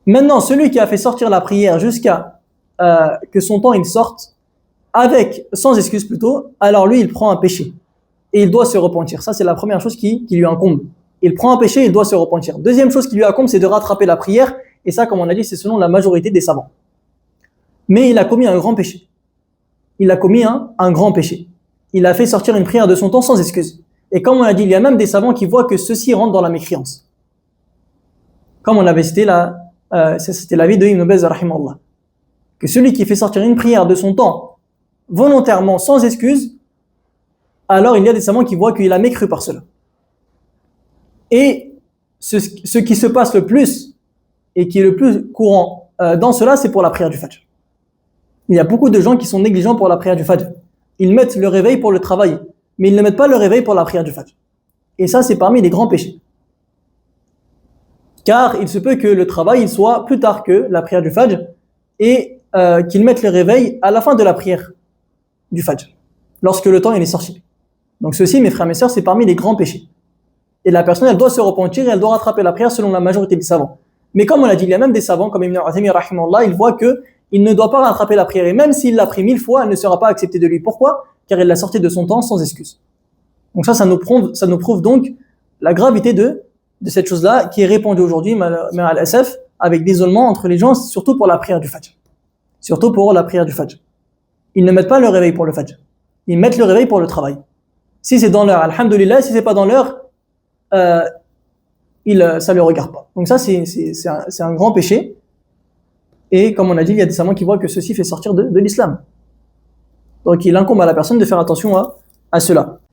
Maintenant, celui qui a fait sortir la prière jusqu'à que son temps il sorte, sans excuse plutôt, alors lui il prend un péché et il doit se repentir. Ça c'est la première chose qui lui incombe. Il prend un péché et il doit se repentir. Deuxième chose qui lui incombe, c'est de rattraper la prière, et ça comme on a dit c'est selon la majorité des savants. Mais il a commis un grand péché. Il a commis un grand péché. Il a fait sortir une prière de son temps sans excuse. Et comme on a dit, il y a même des savants qui voient que ceci rentre dans la mécréance. Comme on avait cité là, c'était l'avis de Ibn Baz rahimahullah, que celui qui fait sortir une prière de son temps volontairement sans excuse, alors il y a des savants qui voient qu'il a mécru par cela. Et ce qui se passe le plus et qui est le plus courant dans cela, c'est pour la prière du Fajr. Il y a beaucoup de gens qui sont négligents pour la prière du Fajr. Ils mettent le réveil pour le travail, mais ils ne mettent pas le réveil pour la prière du Fajr. Et ça, c'est parmi les grands péchés. Car il se peut que le travail il soit plus tard que la prière du Fajr et qu'ils mettent le réveil à la fin de la prière du Fajr, lorsque le temps il est sorti. Donc ceci, mes frères et mes sœurs, c'est parmi les grands péchés. Et la personne, elle doit se repentir et elle doit rattraper la prière selon la majorité des savants. Mais comme on l'a dit, il y a même des savants, comme Ibn Uthaymin rahimahullah, il voit qu'il ne doit pas rattraper la prière. Et même s'il l'a pris 1000 fois, elle ne sera pas acceptée de lui. Pourquoi ? Car il l'a sortie de son temps sans excuse. Donc ça nous prouve donc la gravité de cette chose-là qui est répandue aujourd'hui, al-asaf, avec l'isolement entre les gens, surtout pour la prière du Fajr. Surtout pour la prière du Fajr. Ils ne mettent pas le réveil pour le Fajr. Ils mettent le réveil pour le travail. Si c'est dans l'heure, alhamdoulilah, si c'est pas dans l'heure, ça ne le regarde pas. Donc ça, c'est un grand péché. Et comme on a dit, il y a des savants qui voient que ceci fait sortir de l'islam. Donc il incombe à la personne de faire attention à cela.